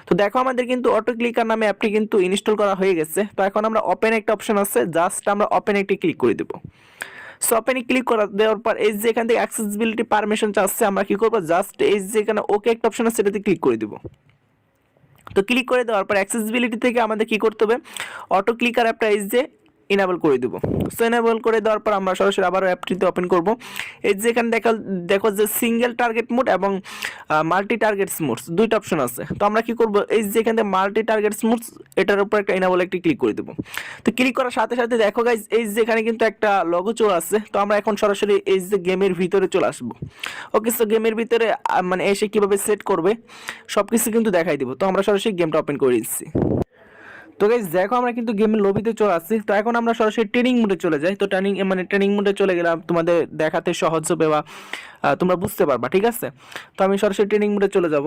তো দেখো আমাদের কিন্তু অটো ক্লিকার নামে অ্যাপটি কিন্তু ইনস্টল করা হয়ে গেছে। তো এখন আমরা ওপেন একটা অপশন আছে, জাস্ট আমরা ওপেন একটি ক্লিক করে দেব। সো ওপেনে ক্লিক করে দেওয়ার পর এই যে এখান থেকে অ্যাক্সেসিবিলিটি পারমিশন চাচ্ছে, আমরা কি করব, জাস্ট এই যে এখানে ওকে একটা অপশন আছে সেটাতে ক্লিক করে দেব। তো ক্লিক করে দেওয়ার পর অ্যাক্সেসিবিলিটি থেকে আমাদের কি করতে হবে, অটো ক্লিকার অ্যাপটা এই যে ইনেবল করে দেবো। সো ইনেবল করে দেওয়ার পর আমরা সরাসরি আবারও অ্যাপটিতে ওপেন করব। এই যে এখানে দেখো যে সিঙ্গেল টার্গেট মোড এবং মাল্টি টার্গেট মোডস দুইটা অপশন আছে। তো আমরা কি করব, এই যে এখানে মাল্টি টার্গেট মোডস এটার উপর একটা ইনেবল একটি ক্লিক করে দেবো। তো ক্লিক করার সাথে সাথে দেখো গাইজ এই যে এখানে কিন্তু একটা লগো চলে আসছে। তো আমরা এখন সরাসরি এই যে গেমের ভিতরে চলে আসবো। ওকে, সো গেমের ভিতরে মানে এসে কিভাবে সেট করবে সব কিছু কিন্তু দেখাই দিব। তো আমরা সরাসরি গেমটা ওপেন করে দিচ্ছি। তো গাইস দেখো আমরা কিন্তু গেমের লবিতে চলে আসছি। তো এখন আমরা সরাসরি ট্রেনিং মোডে চলে যাই। তো ট্রেনিং মোডে চলে গেলাম, তোমাদের দেখাতে সহজ হবে বা তোমরা বুঝতে পারবা, ঠিক আছে। তো আমি সরাসরি ট্রেনিং মোডে চলে যাব।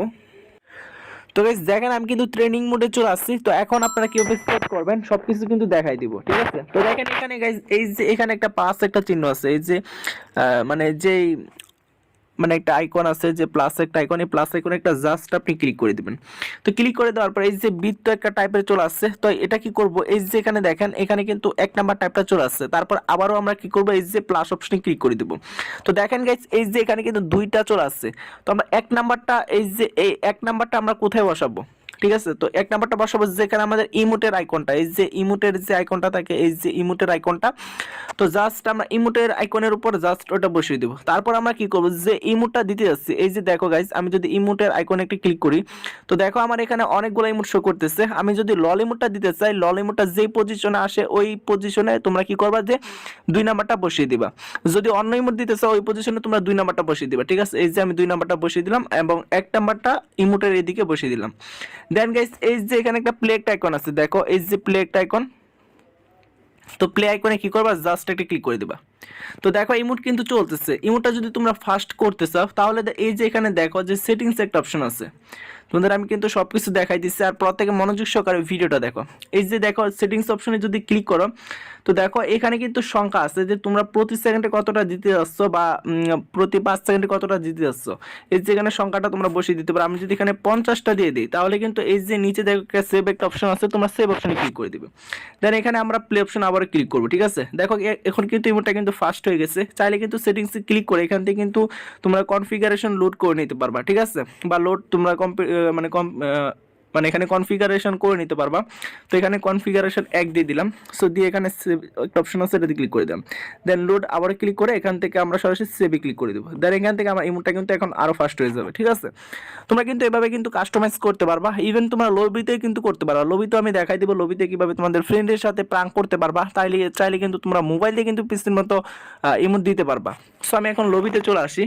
তো গাইস দেখেন আমি কিন্তু ট্রেনিং মোডে চলে আসছি। তো এখন আপনারা কিভাবে সেট করবেন সবকিছু কিন্তু দেখাই দিব, ঠিক আছে। তো দেখেন এখানে গাইস এই যে এখানে একটা পাস একটা চিহ্ন আছে, এই যে মানে যেই মানে একটা আইকন আছে যে প্লাস একটা আইকন, এই প্লাস আইকনে একটা জাস্ট আপনি ক্লিক করে দিবেন। তো ক্লিক করে দেওয়ার পর এই যে বৃত্ত একটা টাইপের চলে আসছে। তো এটা কি করব, এই যে এখানে দেখেন এখানে কিন্তু এক নাম্বার টাইপটা চলে আসছে। তারপর আবারও আমরা কি করব, এই যে প্লাস অপশনে ক্লিক করে দেব। তো দেখেন গাইস এই যে এখানে কিন্তু দুইটা চলে আসছে। তো আমরা এক নাম্বারটা এই যে এই এক নাম্বারটা আমরা কোথায় বসাবো, ঠিক আছে। তো এক নাম্বারটা বসাবো যেখানে আমাদের ইমোটের আইকনটা, এই যে ইমোটের যে আইকনটা থাকে, এই যে ইমোটের আইকনটা। তো জাস্ট আমরা ইমোটের আইকনের উপর জাস্ট ওটা বসিয়ে দেব। তারপর আমরা কি করব, যে ইমোটটা দিতে যাচ্ছি, এই যে দেখো গাইস আমি যদি ইমোটের আইকনে একটি ক্লিক করি, তো দেখো আমার এখানে অনেকগুলো ইমোট শো করতেছে। আমি যদি লল ইমোটটা দিতে চাই, লল ইমোটটা যেই পজিশনে আসে ওই পজিশনে তোমরা কি করবা, যে দুই নাম্বারটা বসিয়ে দিবা। যদি অন্য ইমোট দিতে চাও ওই পজিশনে তোমরা দুই নাম্বারটা বসিয়ে দিবা, ঠিক আছে। এই যে আমি দুই নাম্বারটা বসিয়ে দিলাম এবং এক নাম্বারটা ইমোটের এদিকে বসিয়ে দিলাম। দেন গাইস এই যে এখানে একটা প্লে একটা আইকন আছে, দেখো এই যে প্লে একটা আইকন। তো প্লে আইকনে কি করবা, জাস্ট একটা ক্লিক করে দিবা। তো দেখো ইমোট কিন্তু চলতেছে। ইমোটটা যদি তোমরা ফাস্ট করতে চাও তাহলে এই যে এখানে দেখো যে সেটিংস একটা অপশন আছে। তোমাদের আমি কিন্তু সবকিছু দেখাই দিচ্ছি, আর প্রত্যেকে মনোযোগ সহকারে ভিডিওটা দেখো। এই যে দেখো সেটিংস অপশনে যদি ক্লিক করো, তো দেখো এখানে কিন্তু সংখ্যা আছে যে তোমরা প্রতি সেকেন্ডে কতটা দিতে যাচ্ছ বা প্রতি 5 সেকেন্ডে কতটা দিতে যাচ্ছ। এই যে এখানে সংখ্যাটা তোমরা বসিয়ে দিতে পারো। আমি যদি এখানে 50টা দিয়ে দিই তাহলে কিন্তু এই যে নিচে দেখো সেভ একটা অপশন আছে, তোমরা সেভ অপশনে ক্লিক করে দিবে। দেন এখানে আমরা প্লে অপশন আবার ক্লিক করবো, ঠিক আছে। দেখো এখন কিন্তু ইমোটটা কিন্তু ফাস্ট হয়ে গেছে। চাইলে কিন্তু সেটিংসে ক্লিক করে এখান থেকে কিন্তু তোমরা কনফিগারেশন লোড করে নিতে পারবা, ঠিক আছে। বা লোড তোমরা মানে এখানে কনফিগারেশন করে নিতে পারবা। তো এখানে কনফিগারেশন 1 দিয়ে দিলাম। সো দিয়ে এখানে সেভ একটা অপশন আছে, এটাতে ক্লিক করে দিলাম। দেন লোড আবার ক্লিক করে এখান থেকে আমরা সরাসরি সেভে ক্লিক করে দেবো। দেন এখান থেকে আমার ইমোটটা কিন্তু এখন আরো ফাস্ট হয়ে যাবে, ঠিক আছে। তোমরা কিন্তু এভাবে কিন্তু কাস্টমাইজ করতে পারবা। ইভেন তোমরা লবিতে কিন্তু করতে পারবা। লবিতে আমি দেখাই দিব লবিতে কিভাবে তোমাদের ফ্রেন্ডের সাথে প্রাঙ্ক করতে পারবা। চাইলে কিন্তু তোমরা মোবাইল দিয়ে কিন্তু পিসির মতো ইমোট দিতে পারবা। সো আমি এখন লবিতে চলে আসি।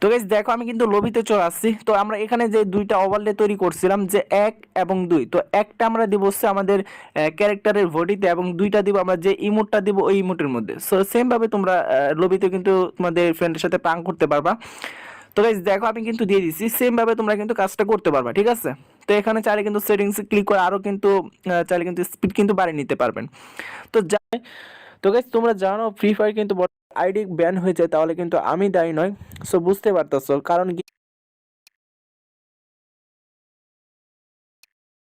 তো গাইস দেখো আমি কিন্তু লবিতে চলে আসছি। তো আমরা এখানে যে দুইটা ওভারলে তৈরি করছিলাম, যে 1 এবং 2, তো একটা আমরা দিব হচ্ছে আমাদের ক্যারেক্টারের বডিতে এবং দুইটা দিব আমরা যে ইমোটটা দিব ওই ইমোটের মধ্যে। সো সেম ভাবে তোমরা লবিতে কিন্তু তোমাদের ফ্রেন্ডের সাথে প্রাঙ্ক করতে পারবা। তো গাইস দেখো আমি কিন্তু দিয়ে দিছি, সেম ভাবে তোমরা কিন্তু কাজটা করতে পারবা, ঠিক আছে। তো এখানে চাইলে কিন্তু সেটিংসে ক্লিক করে আরো কিন্তু চাইলে কিন্তু স্পিড কিন্তু বাড়িয়ে নিতে পারবেন। তো তো গাইস তোমরা জানো ফ্রি ফায়ার কিন্তু আইডি ব্যান হয়ে যায় তাহলে কিন্তু আমি দায়ী নয়। সো বুঝতে পারতেছো, কারণ